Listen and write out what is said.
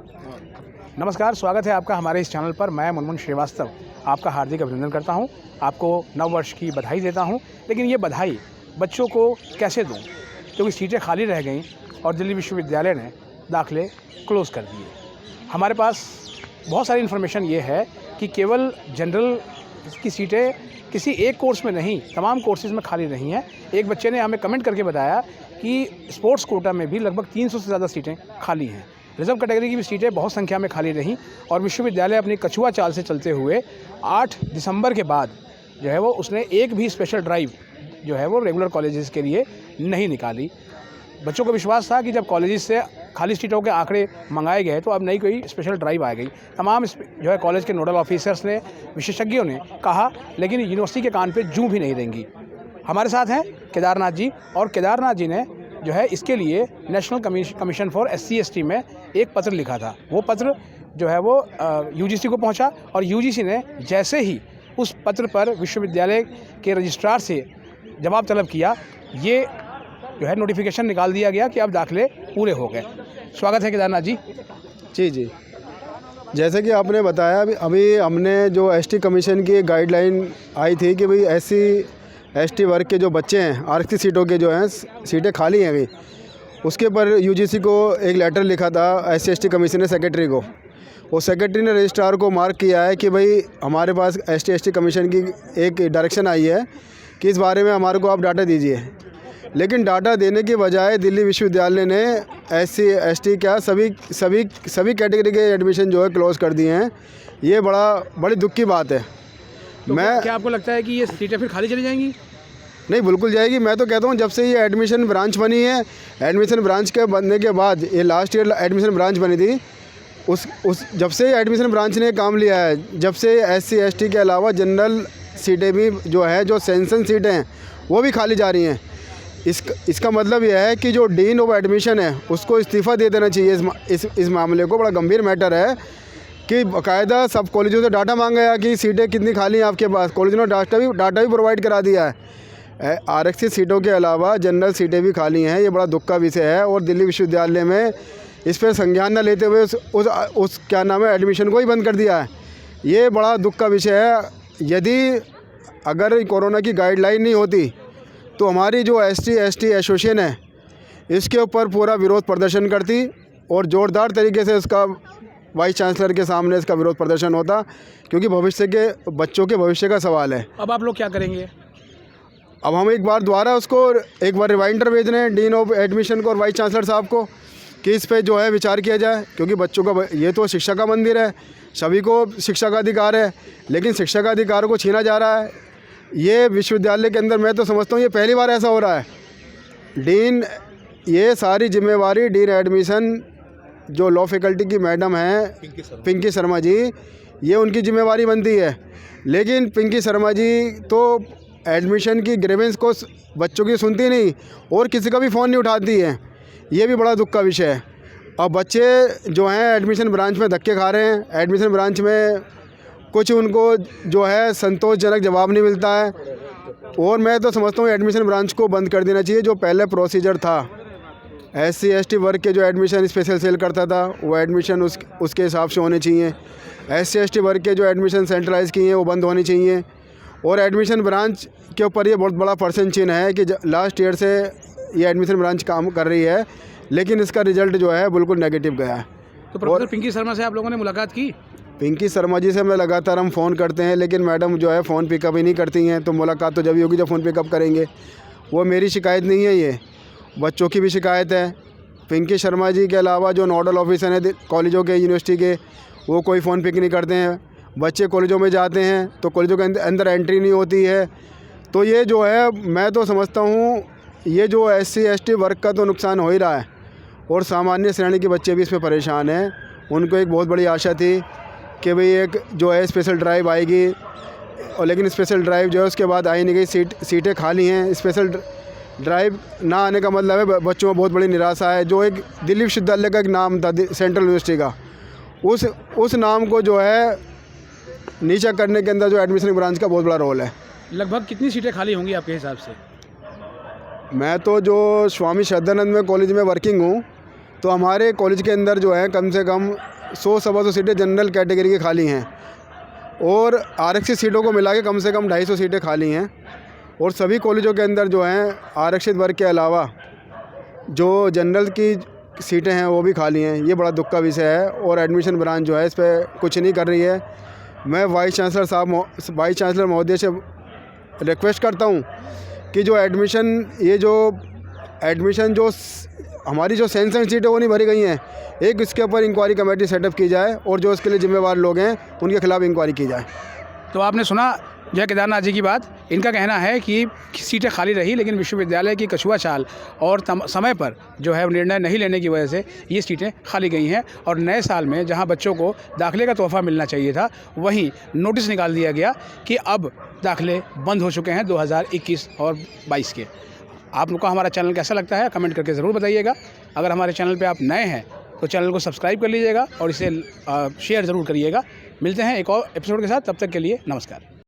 नमस्कार, स्वागत है आपका हमारे इस चैनल पर। मैं मुनमुन श्रीवास्तव आपका हार्दिक अभिनंदन करता हूं, आपको नववर्ष की बधाई देता हूं। लेकिन ये बधाई बच्चों को कैसे दूं, क्योंकि सीटें खाली रह गईं और दिल्ली विश्वविद्यालय ने दाखिले क्लोज़ कर दिए। हमारे पास बहुत सारी इन्फॉर्मेशन ये है कि केवल जनरल की सीटें किसी एक कोर्स में नहीं, तमाम कोर्सेज़ में खाली नहीं हैं। एक बच्चे ने हमें कमेंट करके बताया कि स्पोर्ट्स कोटा में भी लगभग 300 से ज़्यादा सीटें खाली हैं। रिजर्व कैटेगरी की भी सीटें बहुत संख्या में खाली रहीं और विश्वविद्यालय अपनी कछुआ चाल से चलते हुए 8 दिसंबर के बाद जो है वो उसने एक भी स्पेशल ड्राइव जो है वो रेगुलर कॉलेजेस के लिए नहीं निकाली। बच्चों को विश्वास था कि जब कॉलेजेस से खाली सीटों के आंकड़े मंगाए गए तो अब नई कोई स्पेशल ड्राइव आ गई। तमाम जो है कॉलेज के नोडल ऑफिसर्स ने, विशेषज्ञों ने कहा, लेकिन यूनिवर्सिटी के कान पे जूं भी नहीं देंगी। हमारे साथ हैं केदारनाथ जी, और केदारनाथ जी ने जो है इसके लिए नेशनल कमीशन फॉर SC/ST में एक पत्र लिखा था। वो पत्र जो है वो UGC को पहुंचा और UGC ने जैसे ही उस पत्र पर विश्वविद्यालय के रजिस्ट्रार से जवाब तलब किया, ये जो है नोटिफिकेशन निकाल दिया गया कि अब दाखिले पूरे हो गए। स्वागत है केदारनाथ जी। जी, जैसे कि आपने बताया अभी हमने जो ST कमीशन की गाइडलाइन आई थी कि भाई SC/ST वर्ग के जो बच्चे हैं, आरक्षित सीटों के जो हैं सीटें खाली हैं गई, उसके पर UGC को एक लेटर लिखा था SC/ST कमीशन ने सेक्रेटरी को। वो सेक्रेटरी ने रजिस्ट्रार को मार्क किया है कि भाई हमारे पास SC/ST कमीशन की एक डायरेक्शन आई है कि इस बारे में हमारे को आप डाटा दीजिए। लेकिन डाटा देने के बजाय दिल्ली विश्वविद्यालय ने SC/ST क्या सभी कैटेगरी के एडमिशन जो है क्लोज़ कर दिए हैं। ये बड़ी दुख की बात है। तो क्या आपको लगता है कि ये सीटें फिर खाली चली जाएंगी? नहीं, बिल्कुल जाएगी। मैं तो कहता हूँ जब से ये एडमिशन ब्रांच बनी है, एडमिशन ब्रांच के बनने के बाद, ये लास्ट ईयर एडमिशन ब्रांच बनी थी, जब से एडमिशन ब्रांच ने काम लिया है, जब से SC/ST के अलावा जनरल सीटें भी जो है, जो सेंसन सीटें हैं, वो भी खाली जा रही हैं। इसका मतलब यह है कि जो डीन ऑफ एडमिशन है उसको इस्तीफ़ा दे देना चाहिए। इस मामले को बड़ा गंभीर मैटर है कि बाकायदा सब कॉलेजों से डाटा मांगा गया कि सीटें कितनी खाली हैं आपके पास। कॉलेजों ने डाटा भी प्रोवाइड करा दिया है। आरक्षित सीटों के अलावा जनरल सीटें भी खाली हैं। ये बड़ा दुख का विषय है और दिल्ली विश्वविद्यालय में इस पर संज्ञान न लेते हुए उस क्या नाम है एडमिशन को ही बंद कर दिया है। ये बड़ा दुख का विषय है। अगर कोरोना की गाइडलाइन नहीं होती तो हमारी जो SC/ST एसोसिएशन है इसके ऊपर पूरा विरोध प्रदर्शन करती और ज़ोरदार तरीके से इसका वाइस चांसलर के सामने इसका विरोध प्रदर्शन होता, क्योंकि बच्चों के भविष्य का सवाल है। अब आप लोग क्या करेंगे? अब हम एक बार रिमाइंडर भेज रहे हैं डीन ऑफ एडमिशन को और वाइस चांसलर साहब को कि इस पर जो है विचार किया जाए, क्योंकि बच्चों का ये तो शिक्षा का मंदिर है, सभी को शिक्षा का अधिकार है, लेकिन शिक्षा का अधिकार को छीना जा रहा है। ये विश्वविद्यालय के अंदर मैं तो समझता हूँ ये पहली बार ऐसा हो रहा है। ये सारी जिम्मेवारी डीन एडमिशन जो लॉ फैकल्टी की मैडम हैं पिंकी शर्मा जी, ये उनकी जिम्मेवारी बनती है। लेकिन पिंकी शर्मा जी तो एडमिशन की ग्रीवेंस को बच्चों की सुनती नहीं और किसी का भी फ़ोन नहीं उठाती है। ये भी बड़ा दुख का विषय है। अब बच्चे जो हैं एडमिशन ब्रांच में धक्के खा रहे हैं। एडमिशन ब्रांच में कुछ उनको जो है संतोषजनक जवाब नहीं मिलता है और मैं तो समझता हूँ एडमिशन ब्रांच को बंद कर देना चाहिए। जो पहले प्रोसीजर था, SC/ST वर्ग के जो एडमिशन स्पेशल सेल करता था वो एडमिशन उसके हिसाब से होने चाहिए। SC/ST वर्ग के जो एडमिशन सेंट्रलाइज किए हैं वो बंद होनी चाहिए। और एडमिशन ब्रांच के ऊपर ये बहुत बड़ा प्रश्न चिन्ह है कि लास्ट ईयर से ये एडमिशन ब्रांच काम कर रही है, लेकिन इसका रिजल्ट जो है बिल्कुल नेगेटिव गया है। तो प्रोफेसर पिंकी शर्मा से आप लोगों ने मुलाकात की? पिंकी शर्मा जी से हम लगातार फ़ोन करते हैं, लेकिन मैडम जो है फ़ोन पिकअप ही नहीं करती हैं। तो मुलाकात तो जब ही होगी जब फ़ोन पिकअप करेंगे। वो मेरी शिकायत नहीं है, ये बच्चों की भी शिकायत है। पिंकी शर्मा जी के अलावा जो नोडल ऑफिसर हैं कॉलेजों के, यूनिवर्सिटी के, वो कोई फ़ोन पिक नहीं करते हैं। बच्चे कॉलेजों में जाते हैं तो कॉलेजों के अंदर एंट्री नहीं होती है। तो ये जो है मैं तो समझता हूँ ये जो SC/ST वर्ग का तो नुकसान हो ही रहा है और सामान्य श्रेणी के बच्चे भी इस पर परेशान हैं। उनको एक बहुत बड़ी आशा थी कि भाई एक जो है स्पेशल ड्राइव आएगी, और लेकिन स्पेशल ड्राइव जो है उसके बाद आई नहीं गई। सीटें खाली हैं। स्पेशल ड्राइव ना आने का मतलब है बच्चों में बहुत बड़ी निराशा है। जो एक दिल्ली विश्वविद्यालय का एक नाम था सेंट्रल यूनिवर्सिटी का, उस नाम को जो है नीचा करने के अंदर जो एडमिशन ब्रांच का बहुत बड़ा रोल है। लगभग कितनी सीटें खाली होंगी आपके हिसाब से? मैं तो जो स्वामी श्रद्धानंद में कॉलेज में वर्किंग हूँ, तो हमारे कॉलेज के अंदर जो है कम से कम 100-125 सीटें जनरल कैटेगरी की खाली हैं और आरक्षित सीटों को मिला के कम से कम 250 सीटें खाली हैं। और सभी कॉलेजों के अंदर जो हैं आरक्षित वर्ग के अलावा जो जनरल की सीटें हैं वो भी खाली हैं। ये बड़ा दुख का विषय है और एडमिशन ब्रांच जो है इस पर कुछ नहीं कर रही है। मैं वाइस चांसलर महोदय से रिक्वेस्ट करता हूँ कि जो एडमिशन जो हमारी जो सैंक्शन सीटें वो नहीं भरी गई हैं, एक इसके ऊपर इंक्वायरी कमेटी सेटअप की जाए और जो इसके लिए जिम्मेवार लोग हैं उनके खिलाफ़ इंक्वायरी की जाए। तो आपने सुना जय केदारनाथ जी की बात। इनका कहना है कि सीटें खाली रही, लेकिन विश्वविद्यालय की कछुआ चाल और समय पर जो है निर्णय नहीं लेने की वजह से ये सीटें खाली गई हैं। और नए साल में जहां बच्चों को दाखिले का तोहफ़ा मिलना चाहिए था, वहीं नोटिस निकाल दिया गया कि अब दाखिले बंद हो चुके हैं 2021 और 22 के। आप लोग को हमारा चैनल कैसा लगता है कमेंट करके ज़रूर बताइएगा। अगर हमारे चैनल पर आप नए हैं तो चैनल को सब्सक्राइब कर लीजिएगा और इसे शेयर ज़रूर करिएगा। मिलते हैं एक और एपिसोड के साथ, तब तक के लिए नमस्कार।